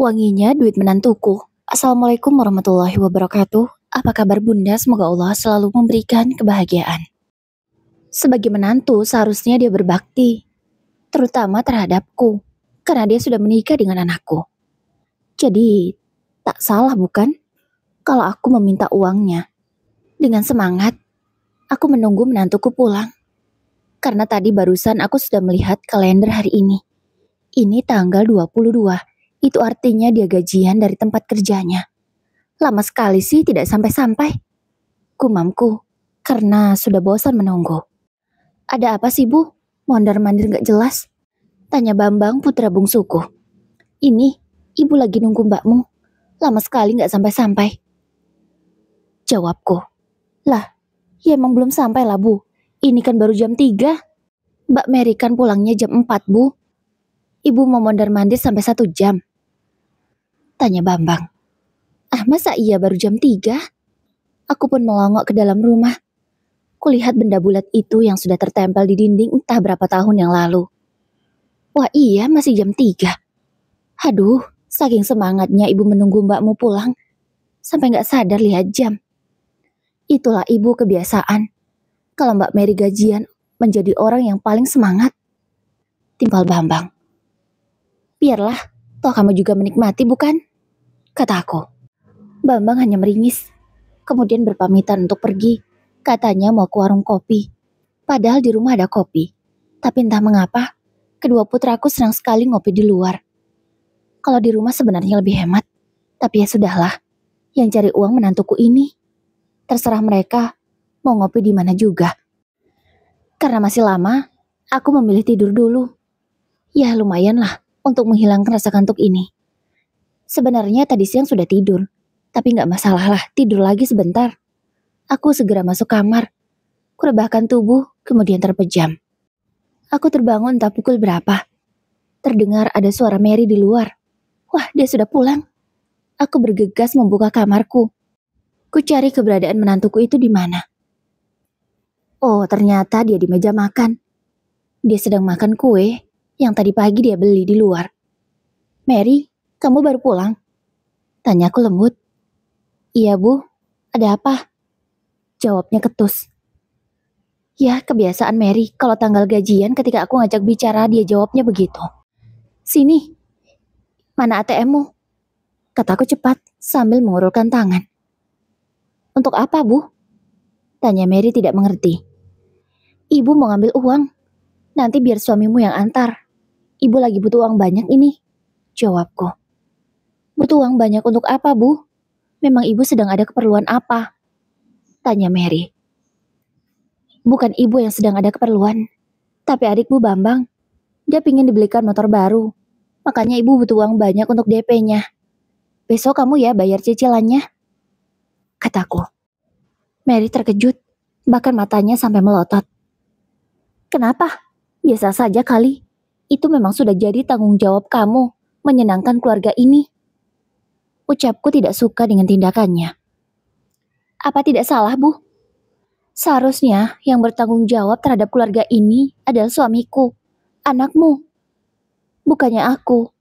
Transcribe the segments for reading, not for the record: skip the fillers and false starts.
Wanginya duit menantuku. Assalamualaikum warahmatullahi wabarakatuh. Apa kabar bunda? Semoga Allah selalu memberikan kebahagiaan. Sebagai menantu seharusnya dia berbakti, terutama terhadapku, karena dia sudah menikah dengan anakku. Jadi, tak salah bukan? Kalau aku meminta uangnya. Dengan semangat, aku menunggu menantuku pulang. Karena tadi barusan aku sudah melihat kalender hari ini. Ini tanggal 22. Itu artinya dia gajian dari tempat kerjanya. Lama sekali sih tidak sampai-sampai. Gumamku, karena sudah bosan menunggu. Ada apa sih bu? Mondar-mandir gak jelas. Tanya Bambang putra bungsuku. Ini, ibu lagi nunggu mbakmu. Lama sekali gak sampai-sampai. Jawabku. Lah, ya emang belum sampai lah bu. Ini kan baru jam 3. Mbak Mary kan pulangnya jam 4 bu. Ibu mau mondar-mandir sampai 1 jam. Tanya Bambang. Ah masa iya baru jam 3? Aku pun melongok ke dalam rumah. Kulihat benda bulat itu yang sudah tertempel di dinding entah berapa tahun yang lalu. Wah iya masih jam 3. Aduh, saking semangatnya ibu menunggu mbakmu pulang. Sampai gak sadar lihat jam. Itulah ibu kebiasaan. Kalau Mbak Mary gajian menjadi orang yang paling semangat. Timpal Bambang. Biarlah, toh kamu juga menikmati bukan? Kataku. Bambang hanya meringis. Kemudian berpamitan untuk pergi. Katanya mau ke warung kopi. Padahal di rumah ada kopi. Tapi entah mengapa, kedua putraku senang sekali ngopi di luar. Kalau di rumah sebenarnya lebih hemat. Tapi ya sudahlah. Yang cari uang menantuku ini. Terserah mereka mau ngopi di mana juga. Karena masih lama, aku memilih tidur dulu. Ya lumayan lah untuk menghilangkan rasa kantuk ini. Sebenarnya tadi siang sudah tidur. Tapi gak masalah lah, tidur lagi sebentar. Aku segera masuk kamar. Kurebahkan tubuh, kemudian terpejam. Aku terbangun entah pukul berapa. Terdengar ada suara Mary di luar. Wah, dia sudah pulang. Aku bergegas membuka kamarku. Ku cari keberadaan menantuku itu di mana. Oh, ternyata dia di meja makan. Dia sedang makan kue yang tadi pagi dia beli di luar. Mary, kamu baru pulang? Tanyaku lembut. Iya bu, ada apa? Jawabnya ketus. Ya, kebiasaan Mary, kalau tanggal gajian ketika aku ngajak bicara dia jawabnya begitu. Sini, mana ATM-mu? Kataku cepat sambil mengulurkan tangan. Untuk apa bu? Tanya Mary tidak mengerti. Ibu mau ngambil uang, nanti biar suamimu yang antar. Ibu lagi butuh uang banyak ini, jawabku. Butuh uang banyak untuk apa bu? Memang ibu sedang ada keperluan apa? Tanya Mary. Bukan ibu yang sedang ada keperluan, tapi adikmu Bambang. Dia pingin dibelikan motor baru. Makanya ibu butuh uang banyak untuk DP-nya. Besok kamu ya bayar cicilannya, kataku. Mary terkejut, bahkan matanya sampai melotot. Kenapa? Biasa saja kali. Itu memang sudah jadi tanggung jawab kamu, menyenangkan keluarga ini. Ucapku tidak suka dengan tindakannya. Apa tidak salah, Bu? Seharusnya yang bertanggung jawab terhadap keluarga ini adalah suamiku, anakmu. Bukannya aku.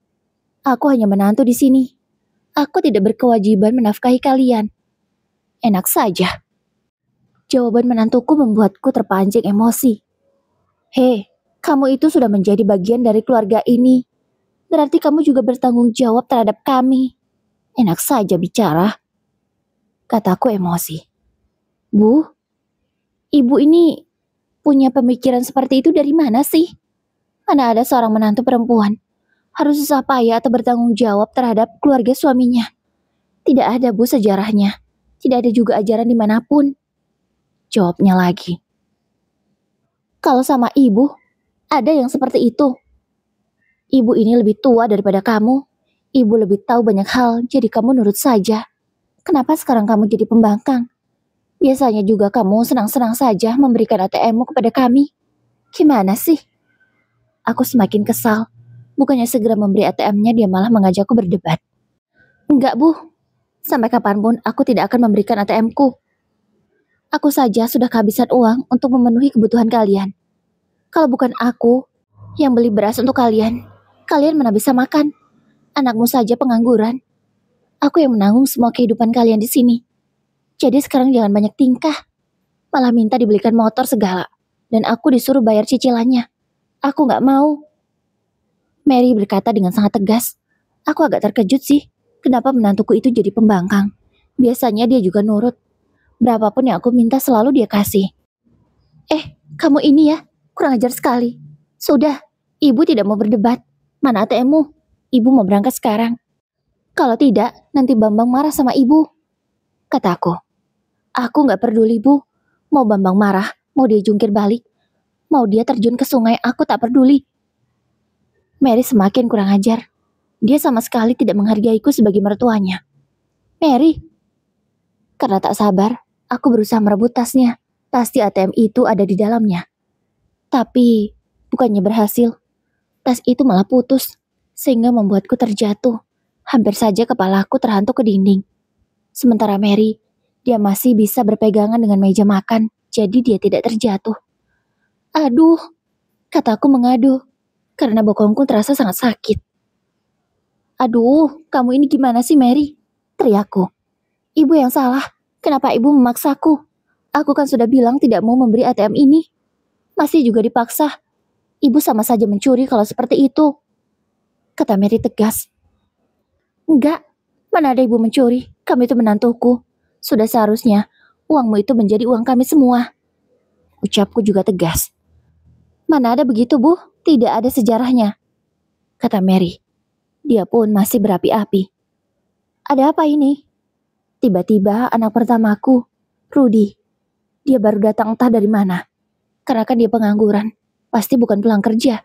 Aku hanya menantu di sini. Aku tidak berkewajiban menafkahi kalian. Enak saja. Jawaban menantuku membuatku terpancing emosi. Hei, kamu itu sudah menjadi bagian dari keluarga ini. Berarti kamu juga bertanggung jawab terhadap kami. Enak saja bicara, kataku emosi. Bu, ibu ini punya pemikiran seperti itu dari mana sih? Mana ada seorang menantu perempuan harus susah payah atau bertanggung jawab terhadap keluarga suaminya? Tidak ada bu sejarahnya. Tidak ada juga ajaran dimanapun. Jawabnya lagi. Kalau sama ibu, ada yang seperti itu. Ibu ini lebih tua daripada kamu. Ibu lebih tahu banyak hal, jadi kamu nurut saja. Kenapa sekarang kamu jadi pembangkang? Biasanya juga kamu senang-senang saja memberikan ATM-mu kepada kami. Gimana sih? Aku semakin kesal. Bukannya segera memberi ATM-nya, dia malah mengajakku berdebat. Enggak, Bu. Sampai kapanpun aku tidak akan memberikan ATM-ku. Aku saja sudah kehabisan uang untuk memenuhi kebutuhan kalian. Kalau bukan aku yang beli beras untuk kalian, kalian mana bisa makan? Anakmu saja pengangguran. Aku yang menanggung semua kehidupan kalian di sini. Jadi sekarang jangan banyak tingkah. Malah minta dibelikan motor segala. Dan aku disuruh bayar cicilannya. Aku gak mau. Mary berkata dengan sangat tegas. Aku agak terkejut sih. Kenapa menantuku itu jadi pembangkang? Biasanya dia juga nurut. Berapapun yang aku minta selalu dia kasih. Kamu ini ya, kurang ajar sekali. Sudah, ibu tidak mau berdebat. Mana ATM-mu? Ibu mau berangkat sekarang. Kalau tidak, nanti Bambang marah sama ibu. Kataku. Aku gak peduli, Bu. Mau Bambang marah, mau dia jungkir balik, mau dia terjun ke sungai, aku tak peduli. Mary semakin kurang ajar. Dia sama sekali tidak menghargaiku sebagai mertuanya. Mary. Karena tak sabar, aku berusaha merebut tasnya. Pasti ATM itu ada di dalamnya. Tapi, bukannya berhasil. Tas itu malah putus, sehingga membuatku terjatuh. Hampir saja kepalaku terhantuk ke dinding. Sementara Mary, dia masih bisa berpegangan dengan meja makan, jadi dia tidak terjatuh. Aduh, kataku mengadu, karena bokongku terasa sangat sakit. Aduh, kamu ini gimana sih Mary? Teriakku. Ibu yang salah, kenapa ibu memaksaku? Aku kan sudah bilang tidak mau memberi ATM ini. Masih juga dipaksa. Ibu sama saja mencuri kalau seperti itu. Kata Mary tegas. Enggak, mana ada ibu mencuri, kami itu menantuku. Sudah seharusnya, uangmu itu menjadi uang kami semua. Ucapku juga tegas. Mana ada begitu, Bu? Tidak ada sejarahnya. Kata Mary. Dia pun masih berapi-api. Ada apa ini? Tiba-tiba anak pertamaku, Rudy. Dia baru datang entah dari mana. Karena kan dia pengangguran. Pasti bukan pulang kerja.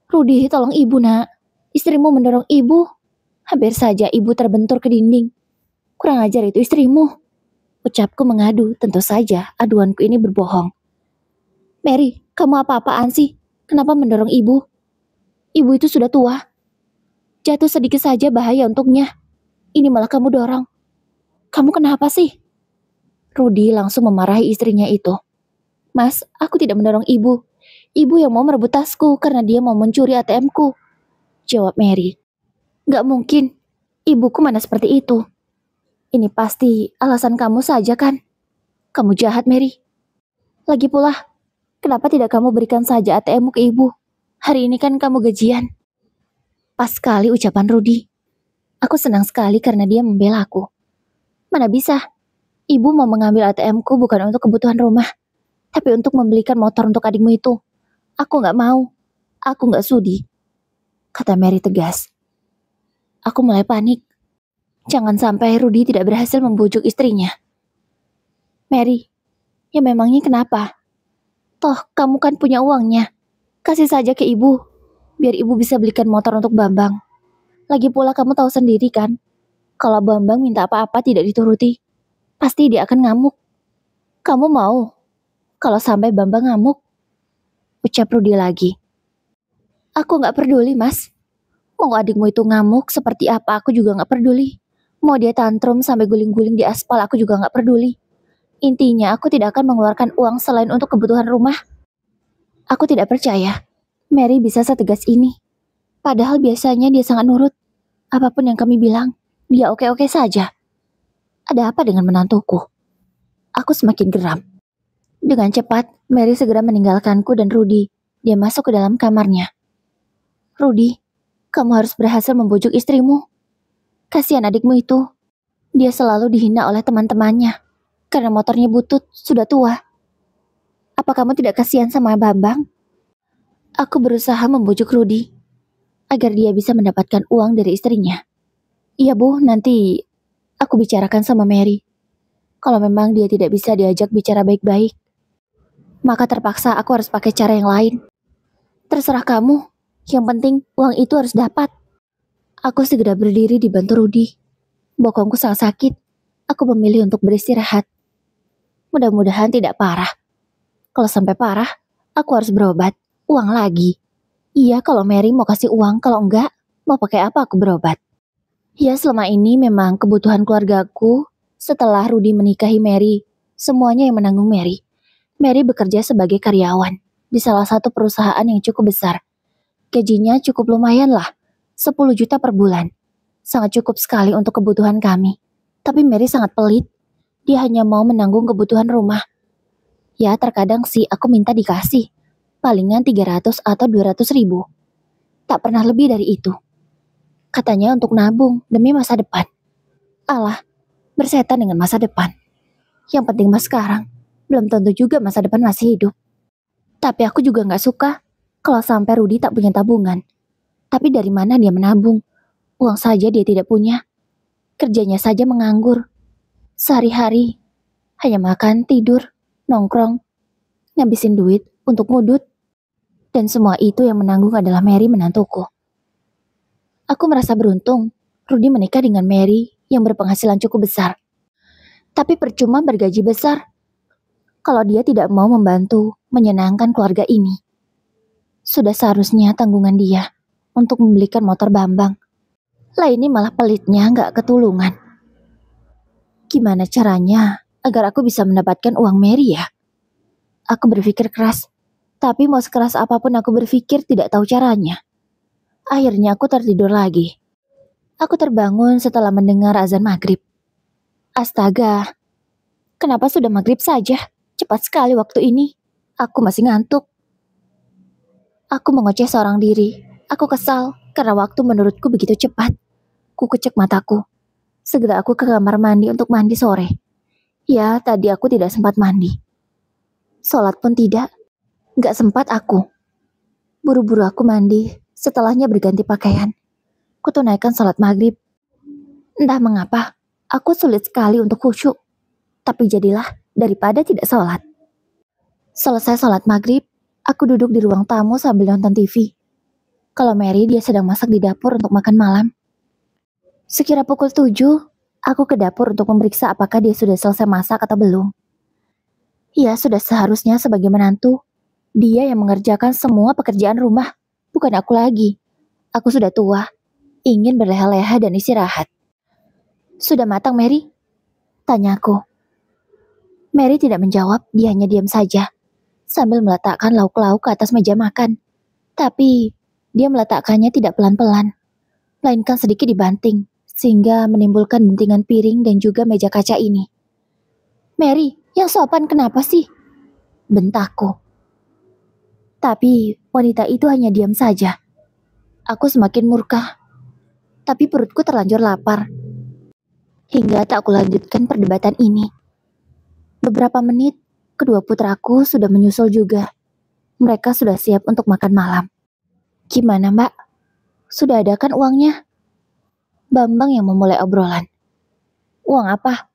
Rudy, tolong ibu, nak. Istrimu mendorong ibu. Hampir saja ibu terbentur ke dinding. Kurang ajar itu istrimu. Ucapku mengadu, tentu saja aduanku ini berbohong. Mary, kamu apa-apaan sih? Kenapa mendorong ibu? Ibu itu sudah tua. Jatuh sedikit saja bahaya untuknya. Ini malah kamu dorong. Kamu kenapa sih? Rudy langsung memarahi istrinya itu. Mas, aku tidak mendorong ibu. Ibu yang mau merebut tasku karena dia mau mencuri ATM-ku. Jawab Mary. Gak mungkin. Ibuku mana seperti itu. Ini pasti alasan kamu saja kan? Kamu jahat, Mary. Lagi pula, kenapa tidak kamu berikan saja ATM-mu ke ibu? Hari ini kan kamu gajian. Pas sekali ucapan Rudy. Aku senang sekali karena dia membela aku. Mana bisa? Ibu mau mengambil ATM-ku bukan untuk kebutuhan rumah, tapi untuk membelikan motor untuk adikmu itu. Aku gak mau. Aku gak sudi. Kata Mary tegas. Aku mulai panik. Jangan sampai Rudy tidak berhasil membujuk istrinya. Mary, ya memangnya kenapa? Toh, kamu kan punya uangnya. Kasih saja ke ibu, biar ibu bisa belikan motor untuk Bambang. Lagi pula kamu tahu sendiri kan, kalau Bambang minta apa-apa tidak dituruti, pasti dia akan ngamuk. Kamu mau? Kalau sampai Bambang ngamuk? Ucap Rudy lagi. Aku gak peduli, Mas. Mau adikmu itu ngamuk seperti apa, aku juga gak peduli. Mau dia tantrum sampai guling-guling di aspal, aku juga gak peduli. Intinya, aku tidak akan mengeluarkan uang selain untuk kebutuhan rumah. Aku tidak percaya Mary bisa setegas ini. Padahal biasanya dia sangat nurut. Apapun yang kami bilang, dia oke-oke saja. Ada apa dengan menantuku? Aku semakin geram. Dengan cepat, Mary segera meninggalkanku dan Rudy. Dia masuk ke dalam kamarnya. Rudy, kamu harus berhasil membujuk istrimu. Kasihan adikmu itu. Dia selalu dihina oleh teman-temannya. Karena motornya butut, sudah tua. Apa kamu tidak kasihan sama Bambang? Aku berusaha membujuk Rudy agar dia bisa mendapatkan uang dari istrinya. Iya Bu, nanti aku bicarakan sama Mary. Kalau memang dia tidak bisa diajak bicara baik-baik, maka terpaksa aku harus pakai cara yang lain. Terserah kamu, yang penting uang itu harus dapat. Aku segera berdiri dibantu Rudy. Bokongku sangat sakit. Aku memilih untuk beristirahat. Mudah-mudahan tidak parah. Kalau sampai parah, aku harus berobat. Uang lagi. Iya, kalau Mary mau kasih uang, kalau enggak, mau pakai apa aku berobat? Ya, selama ini memang kebutuhan keluargaku. Setelah Rudy menikahi Mary, semuanya yang menanggung Mary. Mary bekerja sebagai karyawan di salah satu perusahaan yang cukup besar. Gajinya cukup lumayan lah. 10 juta per bulan. Sangat cukup sekali untuk kebutuhan kami. Tapi Mary sangat pelit. Dia hanya mau menanggung kebutuhan rumah. Ya, terkadang sih aku minta dikasih. Palingan 300 atau 200 ribu. Tak pernah lebih dari itu. Katanya untuk nabung demi masa depan. Alah, bersetan dengan masa depan. Yang penting mas sekarang. Belum tentu juga masa depan masih hidup. Tapi aku juga gak suka kalau sampai Rudy tak punya tabungan. Tapi dari mana dia menabung? Uang saja dia tidak punya. Kerjanya saja menganggur. Sehari-hari hanya makan, tidur, nongkrong, ngabisin duit untuk ngudut. Dan semua itu yang menanggung adalah Mary, menantuku. Aku merasa beruntung Rudy menikah dengan Mary yang berpenghasilan cukup besar. Tapi percuma bergaji besar kalau dia tidak mau membantu menyenangkan keluarga ini. Sudah seharusnya tanggungan dia untuk membelikan motor Bambang. Lah ini malah pelitnya gak ketulungan. Gimana caranya agar aku bisa mendapatkan uang Mary ya? Aku berpikir keras, tapi mau sekeras apapun aku berpikir tidak tahu caranya. Akhirnya aku tertidur lagi. Aku terbangun setelah mendengar azan maghrib. Astaga, kenapa sudah maghrib saja? Cepat sekali waktu ini. Aku masih ngantuk. Aku mengoceh seorang diri. Aku kesal karena waktu menurutku begitu cepat. Ku kecek mataku. Segera aku ke kamar mandi untuk mandi sore. Ya, tadi aku tidak sempat mandi. Sholat pun tidak. Gak sempat aku. Buru-buru aku mandi, setelahnya berganti pakaian. Kutunaikan sholat maghrib. Entah mengapa, aku sulit sekali untuk khusyuk. Tapi jadilah daripada tidak sholat. Selesai sholat maghrib, aku duduk di ruang tamu sambil nonton TV. Kalau Mary, dia sedang masak di dapur untuk makan malam. Sekira pukul 7, aku ke dapur untuk memeriksa apakah dia sudah selesai masak atau belum. Ya, sudah seharusnya sebagai menantu, dia yang mengerjakan semua pekerjaan rumah, bukan aku lagi. Aku sudah tua, ingin berleha-leha dan istirahat. Sudah matang, Mary? Tanyaku. Mary tidak menjawab, dia hanya diam saja, sambil meletakkan lauk-lauk ke atas meja makan. Tapi, dia meletakkannya tidak pelan-pelan, melainkan sedikit dibanting, sehingga menimbulkan dentingan piring dan juga meja kaca ini. Mary, yang sopan kenapa sih? Bentakku. Tapi wanita itu hanya diam saja. Aku semakin murka. Tapi perutku terlanjur lapar. Hingga tak aku lanjutkan perdebatan ini. Beberapa menit, kedua putraku sudah menyusul juga. Mereka sudah siap untuk makan malam. Gimana, Mbak? Sudah ada kan uangnya? Bambang yang memulai obrolan. Uang apa?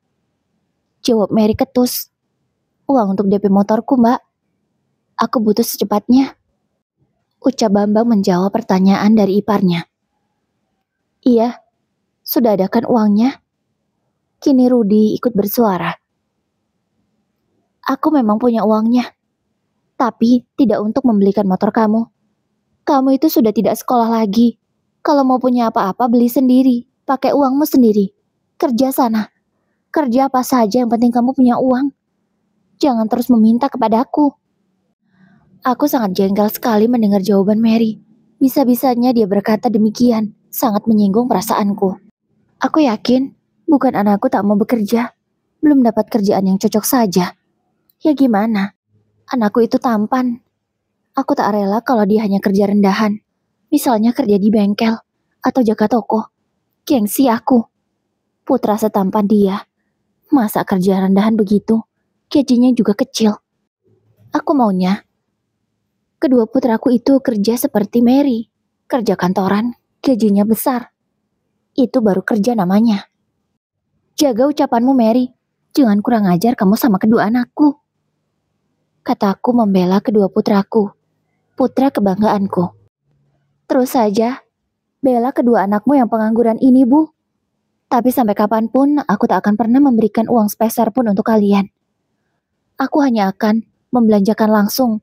Jawab Mary ketus. Uang untuk DP motorku, Mbak. Aku butuh secepatnya. Ucap Bambang menjawab pertanyaan dari iparnya. Iya, sudah ada kan uangnya? Kini Rudy ikut bersuara. Aku memang punya uangnya. Tapi tidak untuk membelikan motor kamu. Kamu itu sudah tidak sekolah lagi. Kalau mau punya apa-apa beli sendiri. Pakai uangmu sendiri. Kerja sana. Kerja apa saja yang penting kamu punya uang. Jangan terus meminta kepadaku. Aku sangat jengkel sekali mendengar jawaban Mary. Bisa-bisanya dia berkata demikian. Sangat menyinggung perasaanku. Aku yakin bukan anakku tak mau bekerja. Belum dapat kerjaan yang cocok saja. Ya gimana? Anakku itu tampan. Aku tak rela kalau dia hanya kerja rendahan. Misalnya kerja di bengkel atau jaga toko. Gengsi aku. Putra setampan dia. Masa kerja rendahan begitu? Gajinya juga kecil. Aku maunya kedua putraku itu kerja seperti Mary. Kerja kantoran, gajinya besar. Itu baru kerja namanya. Jaga ucapanmu, Mary. Jangan kurang ajar kamu sama kedua anakku. Kataku membela kedua putraku. Putra kebanggaanku. Terus saja, bela kedua anakmu yang pengangguran ini, Bu. Tapi sampai kapanpun, aku tak akan pernah memberikan uang sepeser pun untuk kalian. Aku hanya akan membelanjakan langsung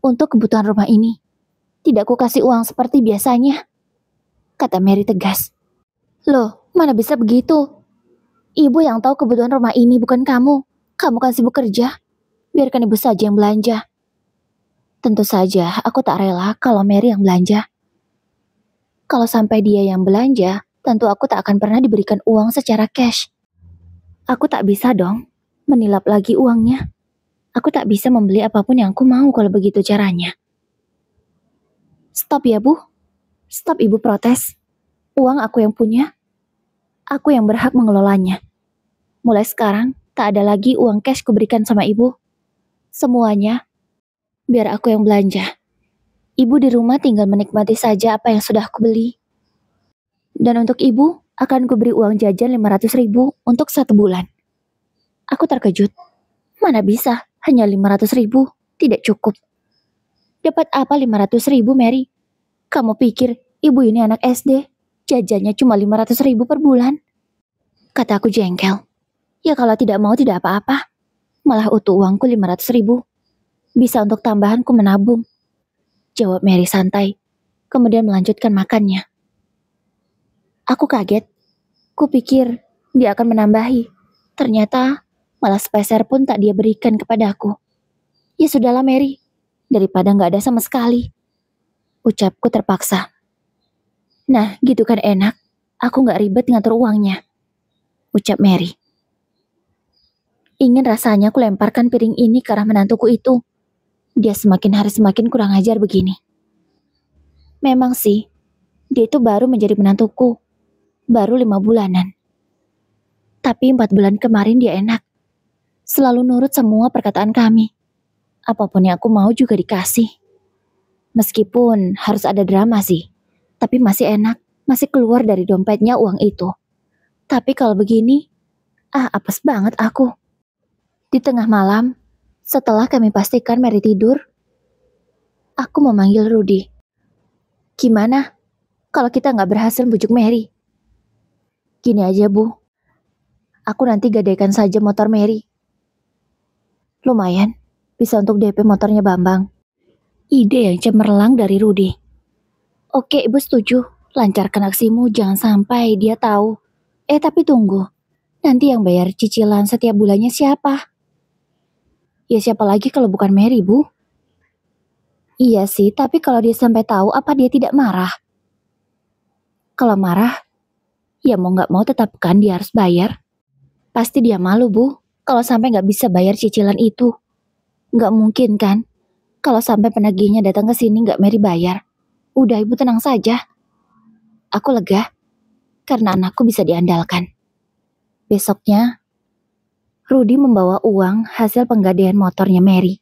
untuk kebutuhan rumah ini. Tidak ku kasih uang seperti biasanya, kata Mary tegas. Loh, mana bisa begitu? Ibu yang tahu kebutuhan rumah ini bukan kamu. Kamu kan sibuk kerja. Biarkan ibu saja yang belanja. Tentu saja aku tak rela kalau Mary yang belanja. Kalau sampai dia yang belanja, tentu aku tak akan pernah diberikan uang secara cash. Aku tak bisa dong menilap lagi uangnya. Aku tak bisa membeli apapun yang aku mau kalau begitu caranya. Stop ya, Bu. Stop, Ibu protes. Uang aku yang punya. Aku yang berhak mengelolanya. Mulai sekarang, tak ada lagi uang cash kuberikan sama Ibu. Semuanya, biar aku yang belanja. Ibu di rumah tinggal menikmati saja apa yang sudah aku beli. Dan untuk Ibu, akan kuberi uang jajan 500.000 untuk 1 bulan. Aku terkejut. Mana bisa, hanya 500.000, tidak cukup. Dapat apa 500.000, Mary? Kamu pikir ibu ini anak SD? Jajannya cuma 500.000 per bulan. Kataku jengkel. Ya kalau tidak mau tidak apa-apa. Malah utuh uangku 500.000. Bisa untuk tambahanku menabung. Jawab Mary santai. Kemudian melanjutkan makannya. Aku kaget. Kupikir dia akan menambahi. Ternyata malah sepeser pun tak dia berikan kepadaku. Ya sudahlah Mary. Daripada gak ada sama sekali. Ucapku terpaksa. Nah, gitu kan enak. Aku gak ribet ngatur uangnya. Ucap Mary. Ingin rasanya aku lemparkan piring ini ke arah menantuku itu. Dia semakin hari semakin kurang ajar begini. Memang sih, dia itu baru menjadi menantuku. Baru 5 bulanan. Tapi 4 bulan kemarin dia enak. Selalu nurut semua perkataan kami. Apapun yang aku mau juga dikasih. Meskipun harus ada drama sih. Tapi masih enak, masih keluar dari dompetnya uang itu. Tapi kalau begini, apes banget aku. Di tengah malam, setelah kami pastikan Mary tidur, aku memanggil Rudy. Gimana kalau kita nggak berhasil bujuk Mary? Gini aja Bu, aku nanti gadaikan saja motor Mary. Lumayan, bisa untuk DP motornya Bambang. Ide yang cemerlang dari Rudy. Oke, Ibu setuju. Lancarkan aksimu, jangan sampai dia tahu. Tapi tunggu. Nanti yang bayar cicilan setiap bulannya siapa? Ya siapa lagi kalau bukan Mary, Bu? Iya sih, tapi kalau dia sampai tahu, apa dia tidak marah? Kalau marah, ya mau nggak mau tetap kan dia harus bayar. Pasti dia malu, Bu, kalau sampai nggak bisa bayar cicilan itu. Nggak mungkin kan? Kalau sampai penagihnya datang ke sini nggak Mary bayar. Udah Ibu tenang saja. Aku lega, karena anakku bisa diandalkan. Besoknya, Rudy membawa uang hasil penggadaian motornya Mary.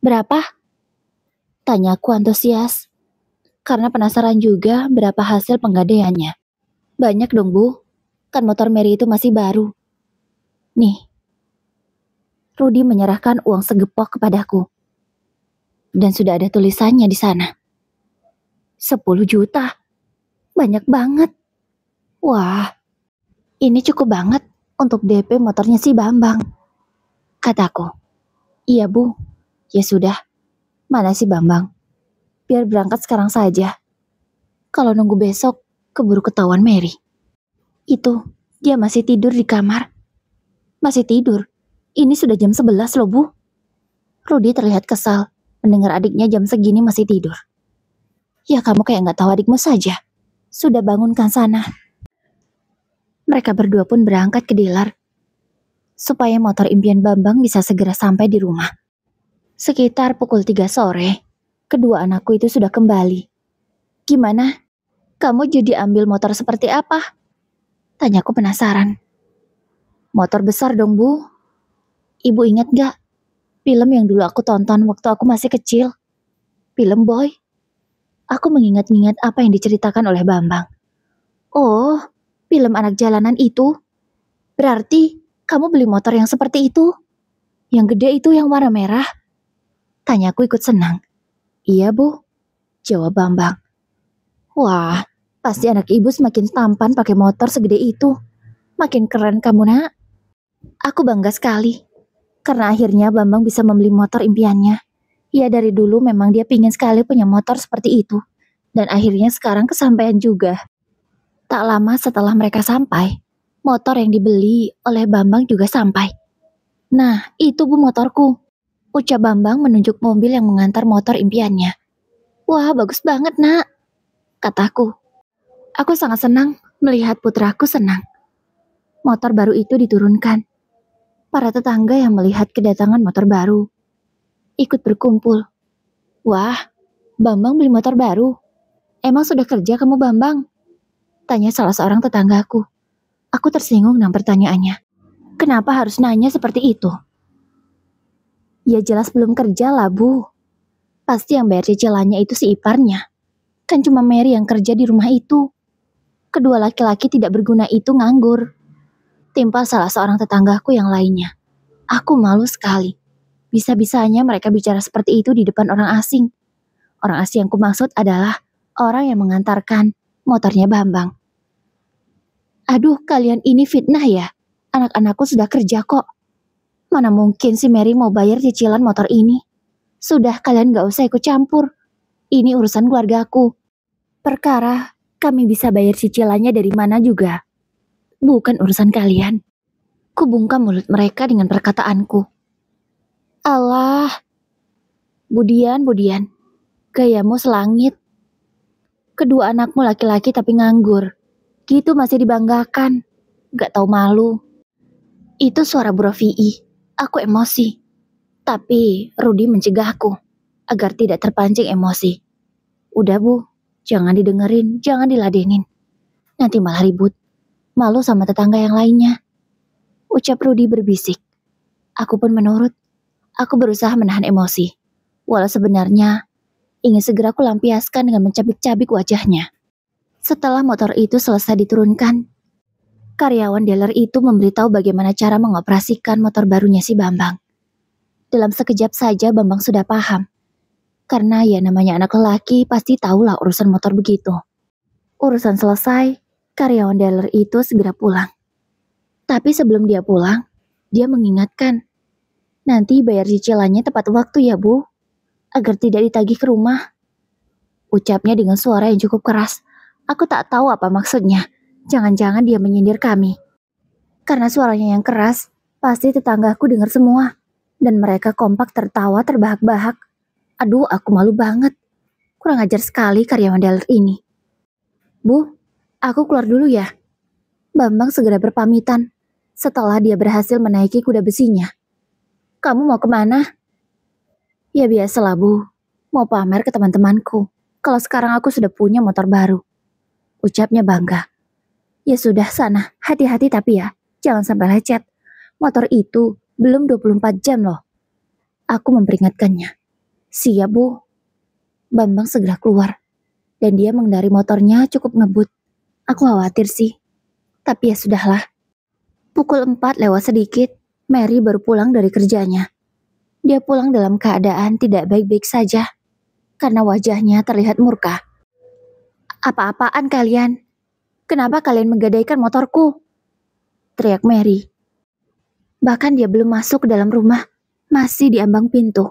Berapa? Tanyaku antusias, karena penasaran juga berapa hasil penggadaiannya. Banyak dong Bu, kan motor Mary itu masih baru. Nih, Rudy menyerahkan uang segepok kepadaku. Dan sudah ada tulisannya di sana. 10 juta. Banyak banget. Wah, ini cukup banget untuk DP motornya si Bambang. Kataku. Iya Bu, ya sudah. Mana si Bambang? Biar berangkat sekarang saja. Kalau nunggu besok, keburu ketahuan Mary. Itu, dia masih tidur di kamar. Masih tidur? Ini sudah jam 11 loh Bu. Rudy terlihat kesal mendengar adiknya jam segini masih tidur. Ya kamu kayak gak tahu adikmu saja. Sudah bangunkan sana. Mereka berdua pun berangkat ke dealer. Supaya motor impian Bambang bisa segera sampai di rumah. Sekitar pukul 3 sore, kedua anakku itu sudah kembali. Gimana? Kamu jadi ambil motor seperti apa? Tanyaku penasaran. Motor besar dong Bu. Ibu ingat gak? Film yang dulu aku tonton waktu aku masih kecil. Film Boy. Aku mengingat-ingat apa yang diceritakan oleh Bambang. Oh, film anak jalanan itu. Berarti kamu beli motor yang seperti itu? Yang gede itu yang warna merah? Tanyaku ikut senang. Iya Bu, jawab Bambang. Wah, pasti anak ibu semakin tampan pakai motor segede itu. Makin keren kamu nak. Aku bangga sekali. Karena akhirnya Bambang bisa membeli motor impiannya. Ya dari dulu memang dia pingin sekali punya motor seperti itu. Dan akhirnya sekarang kesampaian juga. Tak lama setelah mereka sampai, motor yang dibeli oleh Bambang juga sampai. Nah, itu Bu motorku. Ucap Bambang menunjuk mobil yang mengantar motor impiannya. Wah, bagus banget nak. kataku. Aku sangat senang melihat putraku senang. Motor baru itu diturunkan. Para tetangga yang melihat kedatangan motor baru ikut berkumpul. Wah, Bambang beli motor baru. Emang sudah kerja kamu, Bambang? Tanya salah seorang tetanggaku. Aku tersinggung dengan pertanyaannya. Kenapa harus nanya seperti itu? Ya jelas belum kerja lah, Bu. Pasti yang bayar cicilannya itu si iparnya. Kan cuma Mary yang kerja di rumah itu. Kedua laki-laki tidak berguna itu nganggur. Timpal salah seorang tetanggaku yang lainnya. Aku malu sekali. Bisa-bisanya mereka bicara seperti itu di depan orang asing. Orang asing yang kumaksud adalah orang yang mengantarkan motornya Bambang. Aduh, kalian ini fitnah ya? Anak-anakku sudah kerja kok. Mana mungkin si Mary mau bayar cicilan motor ini? Sudah, kalian gak usah ikut campur. Ini urusan keluargaku. Perkara kami bisa bayar cicilannya dari mana juga. Bukan urusan kalian. Kubungkam mulut mereka dengan perkataanku. Alah, Budian, gayamu selangit. Kedua anakmu laki-laki tapi nganggur. Gitu masih dibanggakan. Gak tahu malu. Itu suara Bu Rofi'i. Aku emosi. Tapi Rudi mencegahku agar tidak terpancing emosi. Udah Bu, jangan didengerin, jangan diladenin. Nanti malah ribut. Malu sama tetangga yang lainnya. Ucap Rudi berbisik. Aku pun menurut. Aku berusaha menahan emosi. Walau sebenarnya ingin segera aku lampiaskan dengan mencabik-cabik wajahnya. Setelah motor itu selesai diturunkan, karyawan dealer itu memberitahu bagaimana cara mengoperasikan motor barunya si Bambang. Dalam sekejap saja Bambang sudah paham. Karena ya namanya anak lelaki pasti tahulah urusan motor begitu. Urusan selesai, karyawan dealer itu segera pulang. Tapi sebelum dia pulang, dia mengingatkan, nanti bayar cicilannya tepat waktu ya Bu, agar tidak ditagih ke rumah. Ucapnya dengan suara yang cukup keras. Aku tak tahu apa maksudnya. Jangan-jangan dia menyindir kami. Karena suaranya yang keras, pasti tetanggaku dengar semua. Dan mereka kompak tertawa terbahak-bahak. Aduh, aku malu banget. Kurang ajar sekali karyawan dealer ini. Bu, aku keluar dulu ya. Bambang segera berpamitan setelah dia berhasil menaiki kuda besinya. Kamu mau kemana? Ya biasalah Bu, mau pamer ke teman-temanku. Kalau sekarang aku sudah punya motor baru. Ucapnya bangga. Ya sudah sana, hati-hati tapi ya, jangan sampai lecet. Motor itu belum 24 jam loh. Aku memperingatkannya. Siap Bu. Bambang segera keluar. Dan dia mengendari motornya cukup ngebut. Aku khawatir sih. Tapi ya sudahlah. Pukul 4 lewat sedikit, Mary baru pulang dari kerjanya. Dia pulang dalam keadaan tidak baik-baik saja. Karena wajahnya terlihat murka. Apa-apaan kalian? Kenapa kalian menggadaikan motorku? Teriak Mary. Bahkan dia belum masuk ke dalam rumah. Masih di ambang pintu.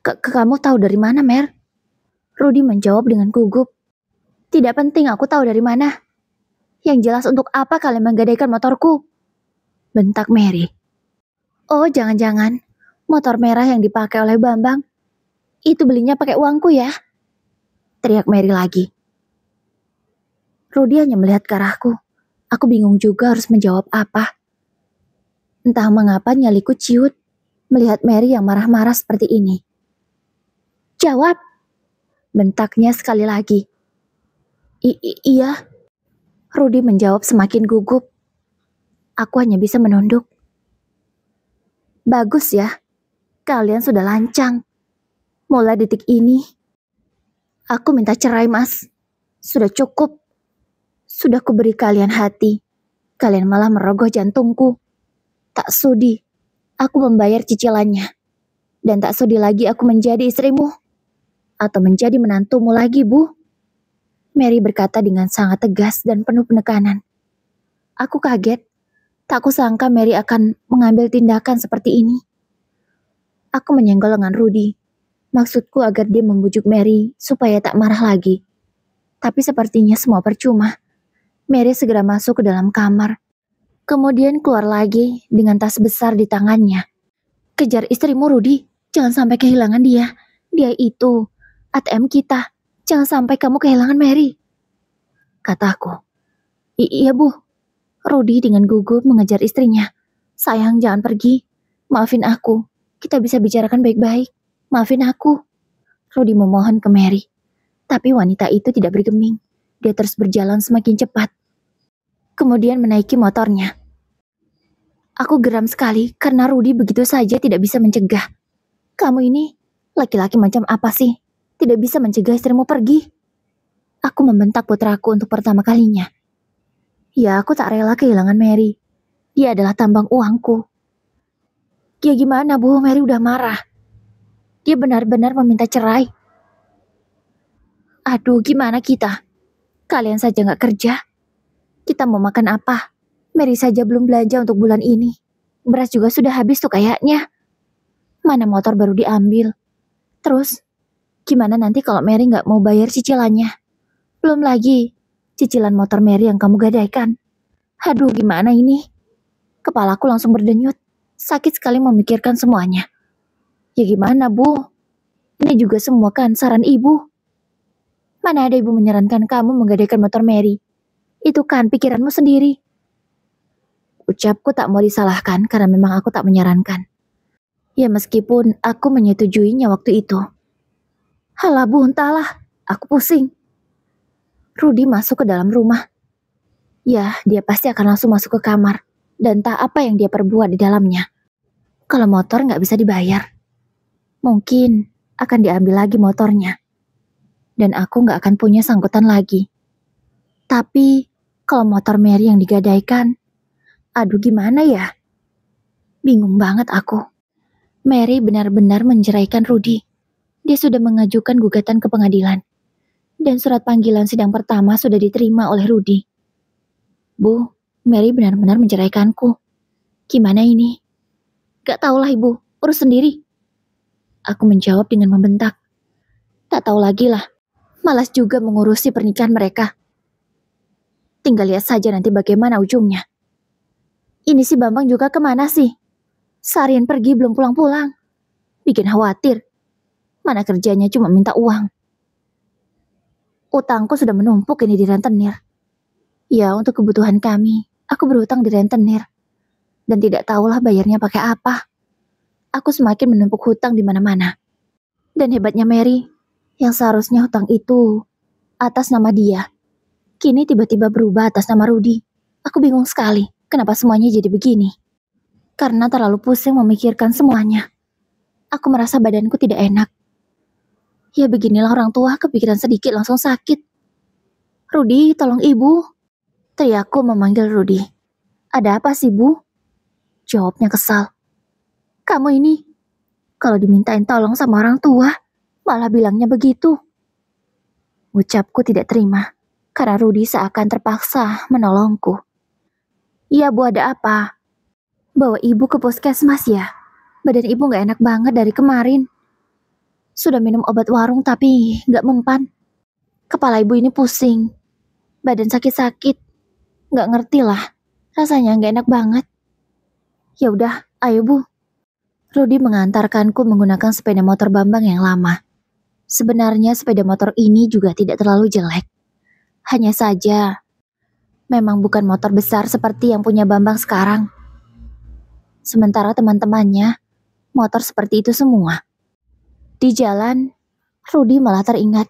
Kamu tahu dari mana, Mer? Rudi menjawab dengan gugup. Tidak penting aku tahu dari mana. Yang jelas untuk apa kalian menggadaikan motorku? Bentak Mary. Oh, jangan-jangan motor merah yang dipakai oleh Bambang itu belinya pakai uangku ya? Teriak Mary lagi. Rudi hanya melihat ke arahku. Aku bingung juga harus menjawab apa. Entah mengapa nyaliku ciut melihat Mary yang marah-marah seperti ini. Jawab! Bentaknya sekali lagi. Iya. Rudi menjawab semakin gugup. Aku hanya bisa menunduk. Bagus ya, kalian sudah lancang. Mulai detik ini, aku minta cerai Mas. Sudah cukup. Sudah kuberi kalian hati. Kalian malah merogoh jantungku. Tak sudi aku membayar cicilannya. Dan tak sudi lagi aku menjadi istrimu. Atau menjadi menantumu lagi, Bu. Mary berkata dengan sangat tegas dan penuh penekanan. Aku kaget. Tak kusangka Mary akan mengambil tindakan seperti ini. Aku menyenggol lengan Rudi. Maksudku agar dia membujuk Mary supaya tak marah lagi. Tapi sepertinya semua percuma. Mary segera masuk ke dalam kamar. Kemudian keluar lagi dengan tas besar di tangannya. Kejar istrimu Rudi, jangan sampai kehilangan dia. Dia itu ATM kita. Jangan sampai kamu kehilangan Mary, kataku. Iya Bu. Rudy dengan gugup mengejar istrinya. Sayang, jangan pergi. Maafin aku. Kita bisa bicarakan baik-baik. Maafin aku. Rudy memohon ke Mary. Tapi wanita itu tidak bergeming. Dia terus berjalan semakin cepat. Kemudian menaiki motornya. Aku geram sekali karena Rudy begitu saja tidak bisa mencegah. Kamu ini laki-laki macam apa sih? Tidak bisa mencegah istrimu pergi. Aku membentak putraku untuk pertama kalinya. Ya, aku tak rela kehilangan Mary. Dia adalah tambang uangku. Ya gimana Bu, Mary udah marah. Dia benar-benar meminta cerai. Aduh, gimana kita? Kalian saja gak kerja. Kita mau makan apa? Mary saja belum belanja untuk bulan ini. Beras juga sudah habis tuh kayaknya. Mana motor baru diambil. Terus, gimana nanti kalau Mary gak mau bayar cicilannya? Belum lagi cicilan motor Mary yang kamu gadaikan. Aduh, gimana ini? Kepalaku langsung berdenyut. Sakit sekali memikirkan semuanya. Ya gimana Bu? Ini juga semua kan saran ibu. Mana ada ibu menyarankan kamu menggadaikan motor Mary? Itu kan pikiranmu sendiri. Ucapku tak mau disalahkan karena memang aku tak menyarankan. Ya meskipun aku menyetujuinya waktu itu. Halah Bu, entahlah. Aku pusing. Rudy masuk ke dalam rumah. Ya, dia pasti akan langsung masuk ke kamar. Dan tak apa yang dia perbuat di dalamnya. Kalau motor gak bisa dibayar, mungkin akan diambil lagi motornya. Dan aku gak akan punya sangkutan lagi. Tapi, kalau motor Mary yang digadaikan, aduh gimana ya? Bingung banget aku. Mary benar-benar menceraikan Rudy. Dia sudah mengajukan gugatan ke pengadilan. Dan surat panggilan sidang pertama sudah diterima oleh Rudy. Bu, Mary benar-benar menceraikanku. Gimana ini? Gak tahulah Ibu, urus sendiri. Aku menjawab dengan membentak. Tak tahu lagi lah, malas juga mengurusi pernikahan mereka. Tinggal lihat saja nanti bagaimana ujungnya. Ini si Bambang juga kemana sih? Seharian pergi belum pulang-pulang. Bikin khawatir. Mana kerjanya cuma minta uang. Utangku sudah menumpuk ini di rentenir. Ya, untuk kebutuhan kami, aku berhutang di rentenir. Dan tidak tahulah bayarnya pakai apa. Aku semakin menumpuk hutang di mana-mana. Dan hebatnya Mary, yang seharusnya hutang itu atas nama dia, kini tiba-tiba berubah atas nama Rudy. Aku bingung sekali, kenapa semuanya jadi begini. Karena terlalu pusing memikirkan semuanya. Aku merasa badanku tidak enak. Ya beginilah orang tua, kepikiran sedikit langsung sakit. Rudy, tolong ibu. Teriakku memanggil Rudy. Ada apa sih Bu? Jawabnya kesal. Kamu ini, kalau dimintain tolong sama orang tua, malah bilangnya begitu. Ucapku tidak terima, karena Rudy seakan terpaksa menolongku. Iya Bu, ada apa? Bawa ibu ke puskesmas ya? Badan ibu gak enak banget dari kemarin. Sudah minum obat warung tapi gak mempan. Kepala ibu ini pusing. Badan sakit-sakit. Gak ngerti lah. Rasanya gak enak banget. Ya udah, ayo Bu. Rudy mengantarkanku menggunakan sepeda motor Bambang yang lama. Sebenarnya sepeda motor ini juga tidak terlalu jelek. Hanya saja, memang bukan motor besar seperti yang punya Bambang sekarang. Sementara teman-temannya, motor seperti itu semua. Di jalan, Rudy malah teringat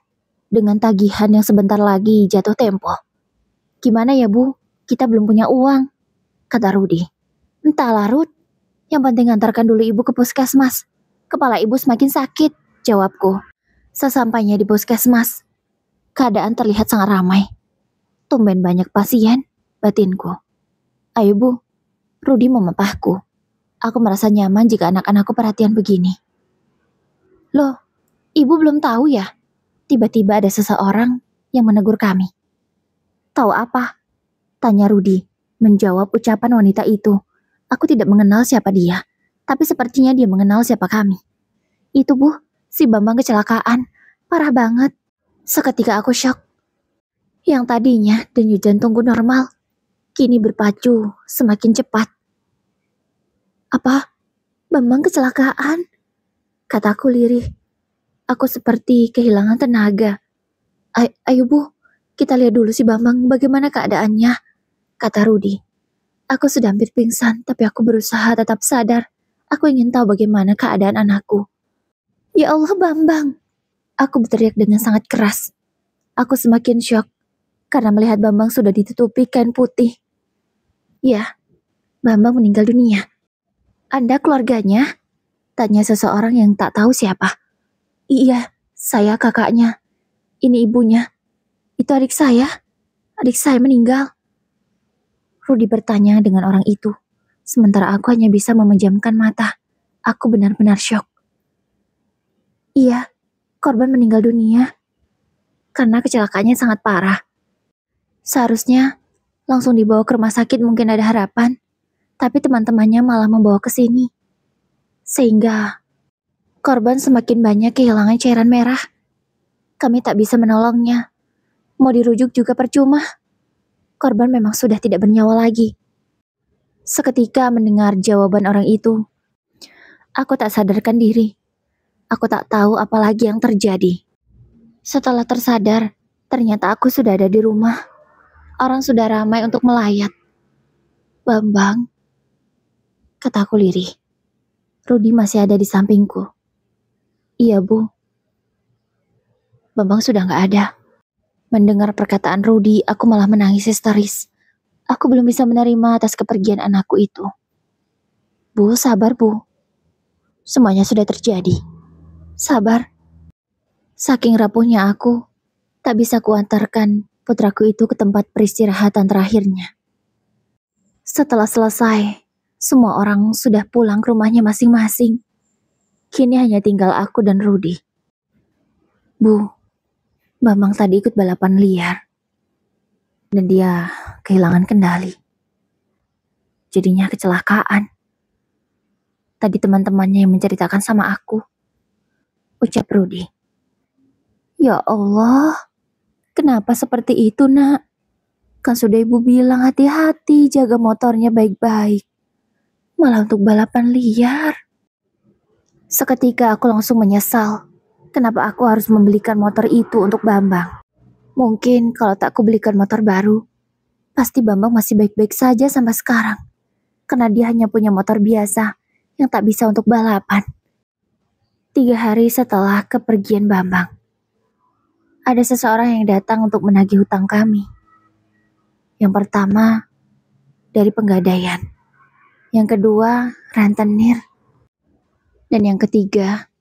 dengan tagihan yang sebentar lagi jatuh tempo. Gimana ya Bu, kita belum punya uang, kata Rudy. Entahlah Rud, yang penting antarkan dulu ibu ke puskesmas. Kepala ibu semakin sakit, jawabku. Sesampainya di puskesmas, keadaan terlihat sangat ramai. Tumben banyak pasien, batinku. Ayo Bu, Rudy memepahku. Aku merasa nyaman jika anak-anakku perhatian begini. Loh, ibu belum tahu ya? Tiba-tiba ada seseorang yang menegur kami. Tahu apa? Tanya Rudy, menjawab ucapan wanita itu. Aku tidak mengenal siapa dia, tapi sepertinya dia mengenal siapa kami. Itu Bu, si Bambang kecelakaan. Parah banget. Seketika aku syok. Yang tadinya denyut jantungku normal, kini berpacu semakin cepat. Apa? Bambang kecelakaan? Kataku lirih. Aku seperti kehilangan tenaga. Ayo Bu, kita lihat dulu si Bambang bagaimana keadaannya, kata Rudi. Aku sudah hampir pingsan, tapi aku berusaha tetap sadar. Aku ingin tahu bagaimana keadaan anakku. Ya Allah Bambang, aku berteriak dengan sangat keras. Aku semakin syok karena melihat Bambang sudah ditutupi kain putih. Ya, Bambang meninggal dunia. Anda keluarganya? Tanya seseorang yang tak tahu siapa. Iya, saya kakaknya. Ini ibunya. Itu adik saya. Adik saya meninggal. Rudi bertanya dengan orang itu. Sementara aku hanya bisa memejamkan mata. Aku benar-benar syok. Iya, korban meninggal dunia. Karena kecelakaannya sangat parah. Seharusnya langsung dibawa ke rumah sakit mungkin ada harapan. Tapi teman-temannya malah membawa ke sini. Sehingga korban semakin banyak kehilangan cairan merah. Kami tak bisa menolongnya. Mau dirujuk juga percuma. Korban memang sudah tidak bernyawa lagi. Seketika mendengar jawaban orang itu, aku tak sadarkan diri. Aku tak tahu apa lagi yang terjadi. Setelah tersadar, ternyata aku sudah ada di rumah. Orang sudah ramai untuk melayat. Bambang, kataku lirih. Rudi masih ada di sampingku. Iya Bu. Bambang sudah gak ada. Mendengar perkataan Rudi, aku malah menangis histeris. Aku belum bisa menerima atas kepergian anakku itu. Bu, sabar Bu. Semuanya sudah terjadi. Sabar. Saking rapuhnya aku, tak bisa kuantarkan putraku itu ke tempat peristirahatan terakhirnya. Setelah selesai, semua orang sudah pulang ke rumahnya masing-masing. Kini hanya tinggal aku dan Rudi. Bu, Bambang tadi ikut balapan liar. Dan dia kehilangan kendali. Jadinya kecelakaan. Tadi teman-temannya yang menceritakan sama aku. Ucap Rudi. Ya Allah, kenapa seperti itu nak? Kan sudah ibu bilang hati-hati jaga motornya baik-baik. Malah untuk balapan liar. Seketika aku langsung menyesal. Kenapa aku harus membelikan motor itu untuk Bambang? Mungkin kalau tak kubelikan motor baru, pasti Bambang masih baik-baik saja sampai sekarang. Karena dia hanya punya motor biasa yang tak bisa untuk balapan. 3 hari setelah kepergian Bambang, ada seseorang yang datang untuk menagih hutang kami. Yang pertama, dari Penggadaian. Yang kedua, rentenir. Dan yang ketiga,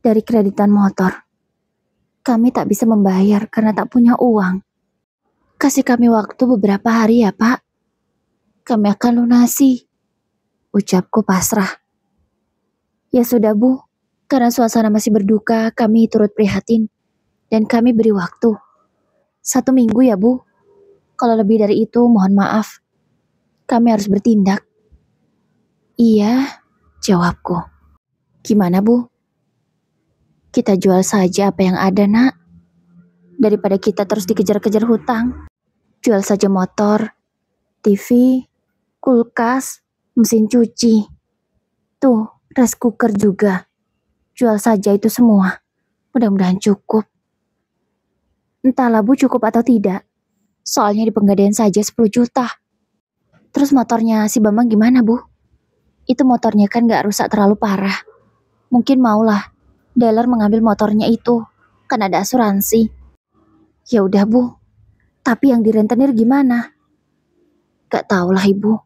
dari kreditan motor. Kami tak bisa membayar karena tak punya uang. Kasih kami waktu beberapa hari ya Pak. Kami akan lunasi. Ucapku pasrah. Ya sudah Bu, karena suasana masih berduka, kami turut prihatin. Dan kami beri waktu. 1 minggu ya Bu. Kalau lebih dari itu mohon maaf. Kami harus bertindak. Iya, jawabku. Gimana Bu? Kita jual saja apa yang ada nak. Daripada kita terus dikejar-kejar hutang. Jual saja motor, TV, kulkas, mesin cuci. Tuh, rice cooker juga. Jual saja itu semua. Mudah-mudahan cukup. Entahlah Bu cukup atau tidak. Soalnya di Penggadaian saja 10 juta. Terus motornya si Bambang gimana Bu? Itu motornya kan gak rusak terlalu parah. Mungkin maulah dealer mengambil motornya itu. Kan ada asuransi. Ya udah Bu. Tapi yang di rentenir gimana? Gak tahulah Ibu.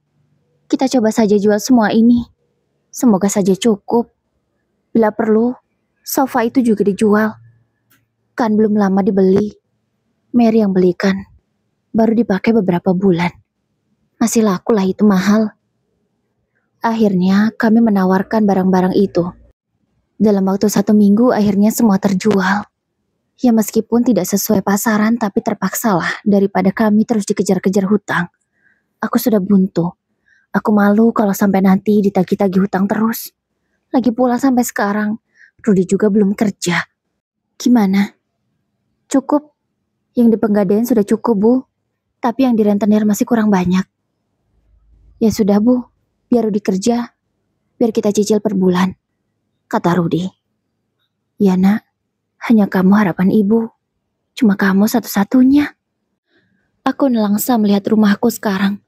Kita coba saja jual semua ini. Semoga saja cukup. Bila perlu, sofa itu juga dijual. Kan belum lama dibeli. Mary yang belikan. Baru dipakai beberapa bulan. Masih laku lah itu mahal. Akhirnya kami menawarkan barang-barang itu. Dalam waktu 1 minggu akhirnya semua terjual. Ya meskipun tidak sesuai pasaran tapi terpaksalah daripada kami terus dikejar-kejar hutang. Aku sudah buntu. Aku malu kalau sampai nanti ditagih-tagih hutang terus. Lagi pula sampai sekarang, Rudi juga belum kerja. Gimana? Cukup? Yang di Penggadaian sudah cukup Bu. Tapi yang di rentenir masih kurang banyak. Ya sudah Bu, biar Rudi kerja. Biar kita cicil per bulan. Kata Rudi. Ya nak, hanya kamu harapan ibu. Cuma kamu satu-satunya. Aku nelangsa melihat rumahku sekarang.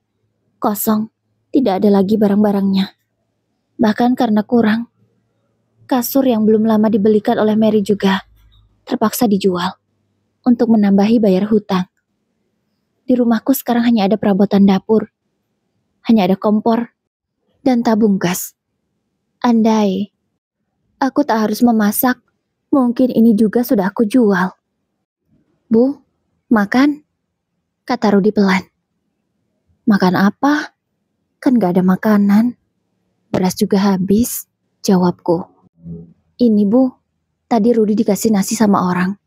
Kosong, tidak ada lagi barang-barangnya. Bahkan karena kurang, kasur yang belum lama dibelikan oleh Mary juga terpaksa dijual untuk menambahi bayar hutang. Di rumahku sekarang hanya ada perabotan dapur, hanya ada kompor, dan tabung gas. Andai aku tak harus memasak, mungkin ini juga sudah aku jual. Bu, makan? Kata Rudi pelan. Makan apa? Kan gak ada makanan. Beras juga habis, jawabku. Ini Bu, tadi Rudi dikasih nasi sama orang.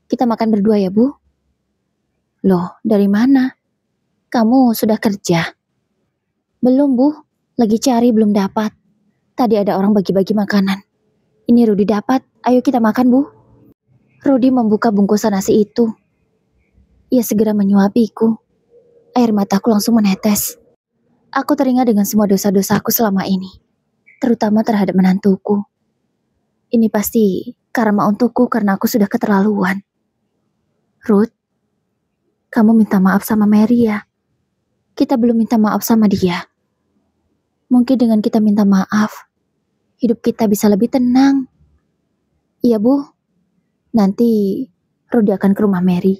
Kita makan berdua ya Bu? Loh, dari mana? Kamu sudah kerja? Belum Bu, lagi cari belum dapat. Tadi ada orang bagi-bagi makanan. Ini Rudi dapat, ayo kita makan Bu. Rudi membuka bungkusan nasi itu. Ia segera menyuapiku. Air mataku langsung menetes. Aku teringat dengan semua dosa-dosaku selama ini, terutama terhadap menantuku. Ini pasti karma untukku karena aku sudah keterlaluan. Ruth, kamu minta maaf sama Mary ya. Kita belum minta maaf sama dia. Mungkin dengan kita minta maaf, hidup kita bisa lebih tenang. Iya Bu, nanti Rudy akan ke rumah Mary.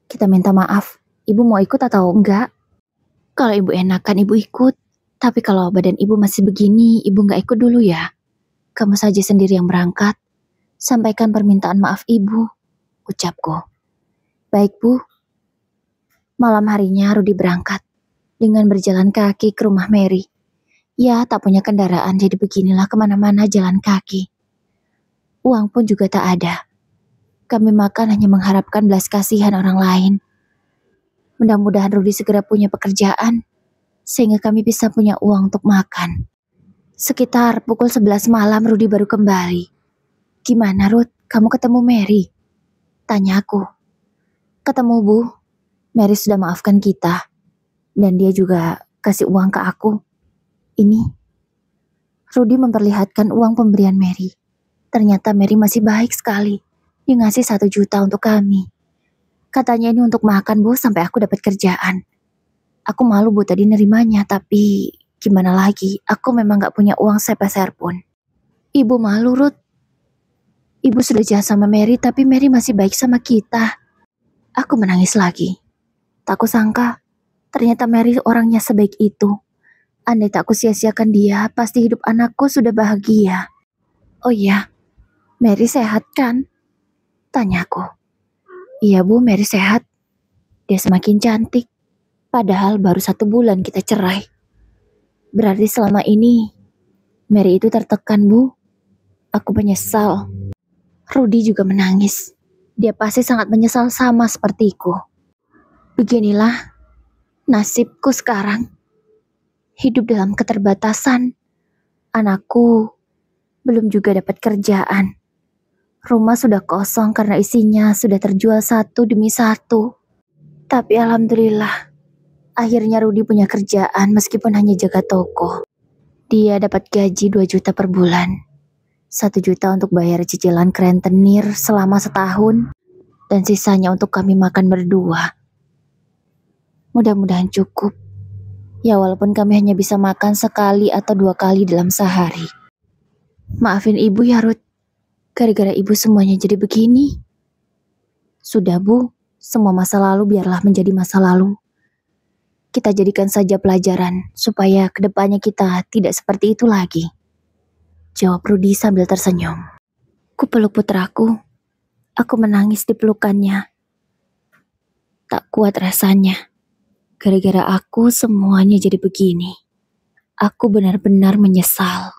Kita minta maaf, Ibu mau ikut atau enggak? Kalau Ibu enakan Ibu ikut, tapi kalau badan Ibu masih begini, Ibu enggak ikut dulu ya. Kamu saja sendiri yang berangkat. Sampaikan permintaan maaf Ibu, ucapku. Baik Bu. Malam harinya Rudy berangkat dengan berjalan kaki ke rumah Mary. Ya, tak punya kendaraan, jadi beginilah kemana-mana jalan kaki. Uang pun juga tak ada. Kami makan hanya mengharapkan belas kasihan orang lain. Mudah-mudahan Rudy segera punya pekerjaan, sehingga kami bisa punya uang untuk makan. Sekitar pukul 11 malam Rudy baru kembali. Gimana Ruth, kamu ketemu Mary? Tanya aku. Ketemu Bu, Mary sudah maafkan kita. Dan dia juga kasih uang ke aku. Ini. Rudy memperlihatkan uang pemberian Mary. Ternyata Mary masih baik sekali. Dia ngasih 1 juta untuk kami. Katanya ini untuk makan Bu sampai aku dapat kerjaan. Aku malu Bu tadi nerimanya, tapi gimana lagi, aku memang gak punya uang sepeser pun. Ibu malu Ruth. Ibu sudah jahat sama Mary, tapi Mary masih baik sama kita. Aku menangis lagi. Tak kusangka, ternyata Mary orangnya sebaik itu. Andai tak kusia-siakan dia, pasti hidup anakku sudah bahagia. Oh iya, Mary sehat kan? Tanyaku. Iya Bu, Mary sehat. Dia semakin cantik. Padahal baru 1 bulan kita cerai. Berarti selama ini, Mary itu tertekan Bu. Aku menyesal. Rudy juga menangis. Dia pasti sangat menyesal sama sepertiku. Beginilah nasibku sekarang. Hidup dalam keterbatasan. Anakku belum juga dapat kerjaan. Rumah sudah kosong karena isinya sudah terjual 1 demi 1. Tapi alhamdulillah, akhirnya Rudy punya kerjaan meskipun hanya jaga toko. Dia dapat gaji 2 juta per bulan. 1 juta untuk bayar cicilan rentenir selama setahun. Dan sisanya untuk kami makan berdua. Mudah-mudahan cukup. Ya walaupun kami hanya bisa makan sekali atau 2 kali dalam sehari. Maafin Ibu ya Ruth. Gara-gara Ibu semuanya jadi begini. Sudah Bu, semua masa lalu biarlah menjadi masa lalu. Kita jadikan saja pelajaran supaya kedepannya kita tidak seperti itu lagi. Jawab Rudy sambil tersenyum. Kupeluk putraku. Aku menangis di pelukannya. Tak kuat rasanya. Gara-gara aku semuanya jadi begini. Aku benar-benar menyesal.